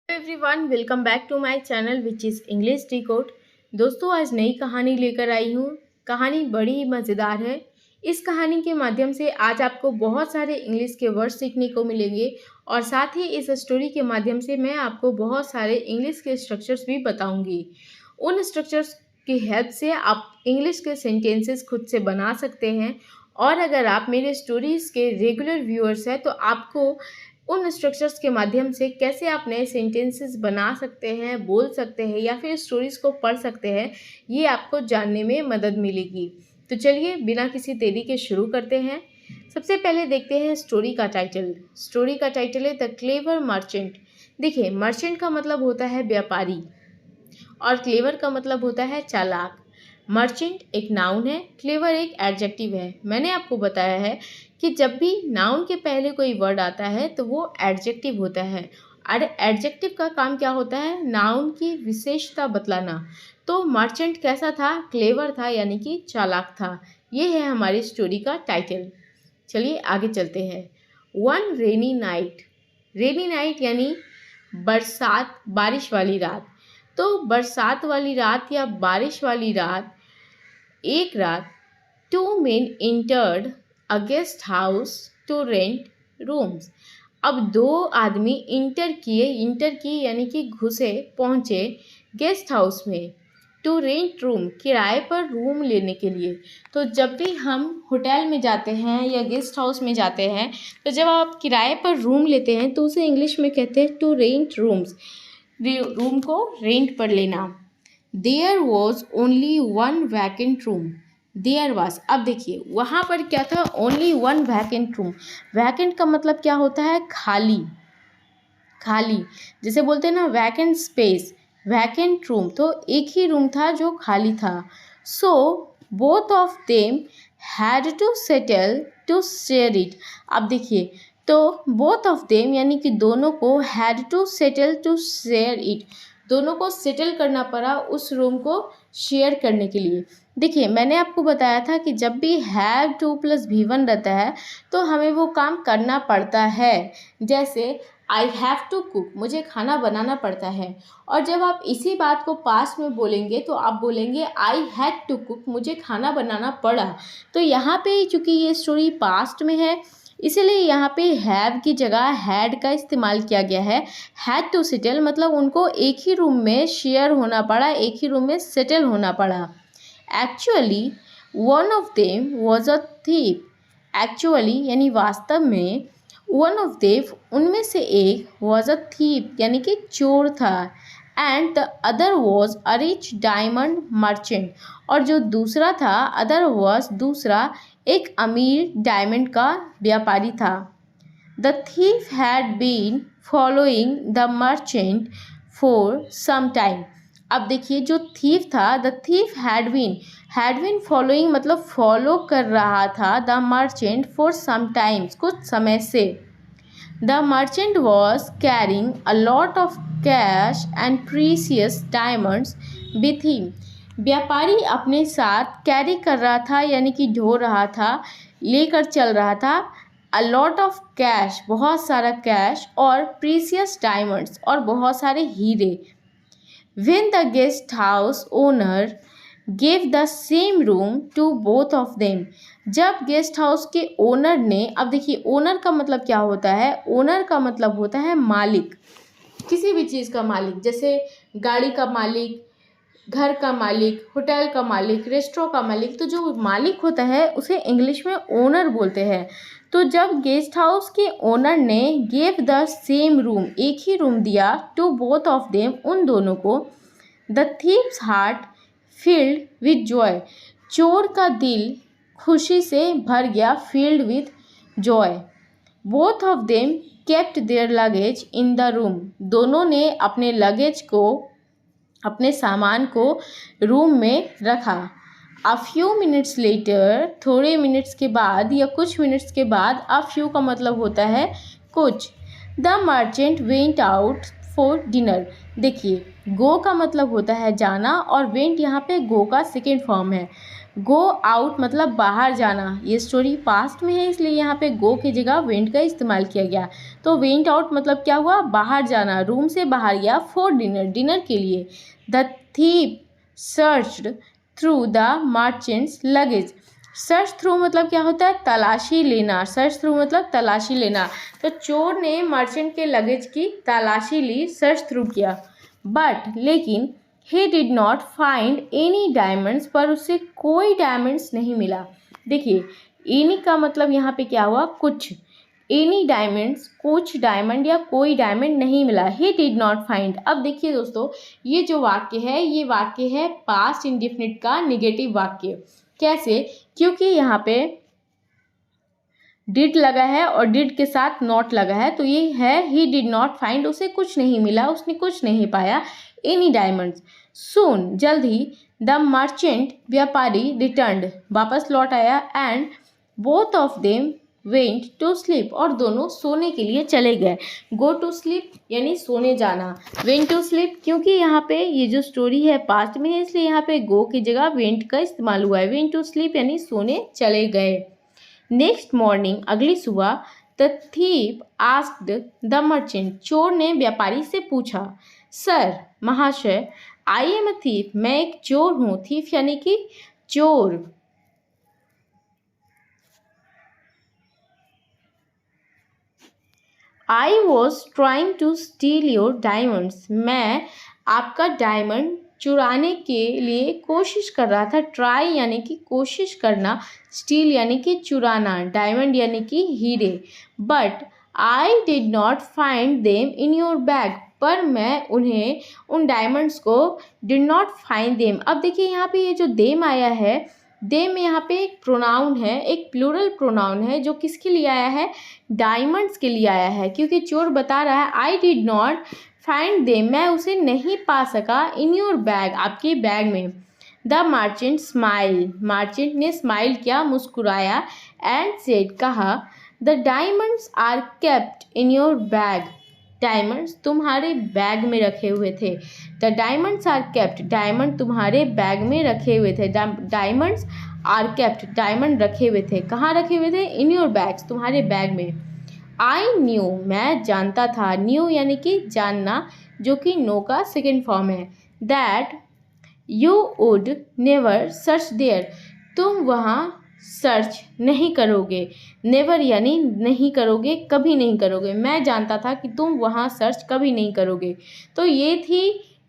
Everyone, welcome back to my channel which is English Decode. दोस्तों, आज नई कहानी लेकर आई हूँ। कहानी बड़ी ही मज़ेदार है। इस कहानी के माध्यम से आज आपको बहुत सारे इंग्लिश के वर्ड सीखने को मिलेंगे और साथ ही इस स्टोरी के माध्यम से मैं आपको बहुत सारे इंग्लिश के स्ट्रक्चर्स भी बताऊंगी। उन स्ट्रक्चर्स की हेल्प से आप इंग्लिश के सेंटेंसेस खुद से बना सकते हैं और अगर आप मेरे स्टोरीज़ के रेगुलर व्यूअर्स हैं तो आपको उन स्ट्रक्चर्स के माध्यम से कैसे आप नए सेंटेंसेस बना सकते हैं, बोल सकते हैं या फिर स्टोरीज़ को पढ़ सकते हैं, ये आपको जानने में मदद मिलेगी। तो चलिए बिना किसी देरी के शुरू करते हैं। सबसे पहले देखते हैं स्टोरी का टाइटल। स्टोरी का टाइटल है द क्लेवर मर्चेंट। देखिए, मर्चेंट का मतलब होता है व्यापारी और क्लेवर का मतलब होता है चालाक। मर्चेंट एक नाउन है, क्लेवर एक एडजेक्टिव है। मैंने आपको बताया है कि जब भी नाउन के पहले कोई वर्ड आता है तो वो एडजेक्टिव होता है और एडजेक्टिव का काम क्या होता है? नाउन की विशेषता बतलाना। तो मर्चेंट कैसा था? क्लेवर था, यानी कि चालाक था। ये है हमारी स्टोरी का टाइटल। चलिए आगे चलते हैं। One rainy night. Rainy night यानी बरसात, बारिश वाली रात। तो बरसात वाली रात या बारिश वाली रात, एक रात, two men entered a guest house to rent rooms. अब दो आदमी इंटर की यानी कि घुसे, पहुँचे गेस्ट हाउस में, टू रेंट रूम, किराए पर रूम लेने के लिए। तो जब भी हम होटल में जाते हैं या गेस्ट हाउस में जाते हैं तो जब आप किराए पर रूम लेते हैं तो उसे इंग्लिश में कहते हैं टू रेंट रूम्स। रूम को रेंट पर लेना। There was only one vacant room. There was, अब देखिए वहाँ पर क्या था? Only one vacant room. Vacant का मतलब क्या होता है? खाली। खाली जैसे बोलते हैं ना, वैकेंट स्पेस, वैकेंट रूम। तो एक ही रूम था जो खाली था। So both of them had to settle to share it. अब देखिए, तो बोथ ऑफ देम यानी कि दोनों को, had to settle to share it, दोनों को सेटल करना पड़ा उस रूम को शेयर करने के लिए। देखिए, मैंने आपको बताया था कि जब भी हैव टू प्लस V1 रहता है तो हमें वो काम करना पड़ता है। जैसे आई हैव टू कुक, मुझे खाना बनाना पड़ता है। और जब आप इसी बात को पास्ट में बोलेंगे तो आप बोलेंगे आई हैड टू कुक, मुझे खाना बनाना पड़ा। तो यहाँ पे चूँकि ये स्टोरी पास्ट में है इसलिए यहाँ पे हैव की जगह हैड का इस्तेमाल किया गया है। हैड टू सेटल मतलब उनको एक ही रूम में शेयर होना पड़ा, एक ही रूम में सेटल होना पड़ा। Actually one of them was a thief. Actually यानी वास्तव में, वन ऑफ देम उनमें से एक, वॉज अ थीफ यानी कि चोर था, and the other was a rich diamond merchant, और जो दूसरा था, अदर वॉज दूसरा, एक अमीर डायमंड का व्यापारी था। The thief had been following the merchant for some time. अब देखिए, जो थीफ था, the thief had been following मतलब फॉलो कर रहा था the merchant for some times, कुछ समय से। The merchant was carrying a lot of cash and precious diamonds with him. व्यापारी अपने साथ कैरी कर रहा था यानी कि ढो रहा था, लेकर चल रहा था, अ लॉट ऑफ कैश बहुत सारा कैश, और प्रीसियस डायमंड्स और बहुत सारे हीरे। When the guest house owner gave the same room to both of them, जब गेस्ट हाउस के ओनर ने, अब देखिए ओनर का मतलब क्या होता है? ओनर का मतलब होता है मालिक, किसी भी चीज़ का मालिक, जैसे गाड़ी का मालिक, घर का मालिक, होटल का मालिक, रेस्टोरेंट का मालिक। तो जो मालिक होता है उसे इंग्लिश में ओनर बोलते हैं। तो जब गेस्ट हाउस के ओनर ने गेव द सेम रूम, एक ही रूम दिया, टू बोथ ऑफ देम उन दोनों को, the thief's heart filled with joy, चोर का दिल खुशी से भर गया, filled with joy. Both of them kept their luggage in the room, दोनों ने अपने लगेज को, अपने सामान को रूम में रखा। अ फ्यू मिनट्स लेटर, थोड़े मिनट्स के बाद या कुछ मिनट्स के बाद, अ फ्यू का मतलब होता है कुछ। The merchant went out for dinner. देखिए, गो का मतलब होता है जाना और वेंट यहाँ पे गो का सेकेंड फॉर्म है। गो आउट मतलब बाहर जाना। ये स्टोरी पास्ट में है इसलिए यहाँ पे गो की जगह वेंट का इस्तेमाल किया गया। तो वेंट आउट मतलब क्या हुआ, बाहर जाना, रूम से बाहर गया फॉर डिनर, डिनर के लिए। The thief searched through the merchants luggage. Search through मतलब क्या होता है, तलाशी लेना। सर्च थ्रू मतलब तलाशी लेना। तो चोर ने मर्चेंट के लगेज की तलाशी ली, सर्च थ्रू किया। बट लेकिन he did not find any diamonds, पर उससे कोई डायमंड्स नहीं मिला। देखिए एनी का मतलब यहाँ पे क्या हुआ, कुछ। एनी डायमंड्स, कुछ डायमंड या कोई डायमंड नहीं मिला। He did not find. अब देखिए दोस्तों, ये जो वाक्य है ये वाक्य है पास्ट इंडेफिनिट का निगेटिव वाक्य। कैसे, क्योंकि यहाँ पे डिड लगा है और डिड के साथ नॉट लगा है, तो ये है ही डिड नॉट फाइंड, उसे कुछ नहीं मिला, उसने कुछ नहीं पाया, एनी डायमंड्स। सून जल्द ही द मर्चेंट व्यापारी रिटर्न्ड वापस लौट आया, and both of them went to sleep और दोनों सोने के लिए चले गए। गो टू स्लीप यानी सोने जाना, वेंट टू स्लीप क्योंकि यहाँ पे ये जो स्टोरी है पास्ट में है इसलिए यहाँ पे गो की जगह वेंट का इस्तेमाल हुआ है। वेंट टू स्लीप यानी सोने चले गए। नेक्स्ट मॉर्निंग अगली सुबह the thief asked the merchant, चोर ने व्यापारी से पूछा, सर महाशय, आई एम अ थीफ, मैं एक चोर हूँ। थीफ यानी कि चोर। I was trying to steal your diamonds, मैं आपका डायमंड चुराने के लिए कोशिश कर रहा था। ट्राई यानी कि कोशिश करना, स्टील यानी कि चुराना, डायमंड यानी कि हीरे। But I did not find them in your bag, पर मैं उन्हें, उन डायमंड्स को डिड नॉट फाइंड देम। अब देखिए यहाँ पे ये जो देम आया है, देम यहाँ पे एक प्रोनाउन है, एक प्लूरल प्रोनाउन है जो किसके लिए आया है, डायमंड्स के लिए आया है। क्योंकि चोर बता रहा है I did not find them, मैं उसे नहीं पा सका, इन योर बैग, आपके बैग में। द मर्चेंट स्माइल, मर्चेंट ने स्माइल किया, मुस्कुराया, एंड सेड कहा, the diamonds are kept in your bag, diamonds तुम्हारे बैग में रखे हुए थे। The diamonds are kept, diamond तुम्हारे बैग में रखे हुए थे। डायमंड्स आर केप्ट, डायमंड रखे हुए थे, कहाँ रखे हुए थे, इन योर बैग्स, तुम्हारे बैग में। आई न्यू, मैं जानता था, न्यू यानी कि जानना, जो कि नो का सेकेंड फॉर्म है। That you would never search there, तुम वहाँ सर्च नहीं करोगे। नेवर यानी नहीं करोगे, कभी नहीं करोगे। मैं जानता था कि तुम वहाँ सर्च कभी नहीं करोगे। तो ये थी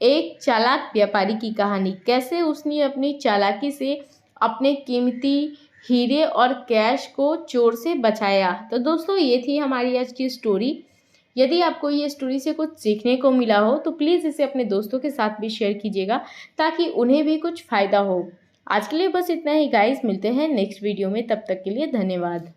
एक चालाक व्यापारी की कहानी, कैसे उसने अपनी चालाकी से अपने कीमती हीरे और कैश को चोर से बचाया। तो दोस्तों ये थी हमारी आज की स्टोरी। यदि आपको ये स्टोरी से कुछ सीखने को मिला हो तो प्लीज़ इसे अपने दोस्तों के साथ भी शेयर कीजिएगा ताकि उन्हें भी कुछ फ़ायदा हो। आज के लिए बस इतना ही गाइस, मिलते हैं नेक्स्ट वीडियो में, तब तक के लिए धन्यवाद।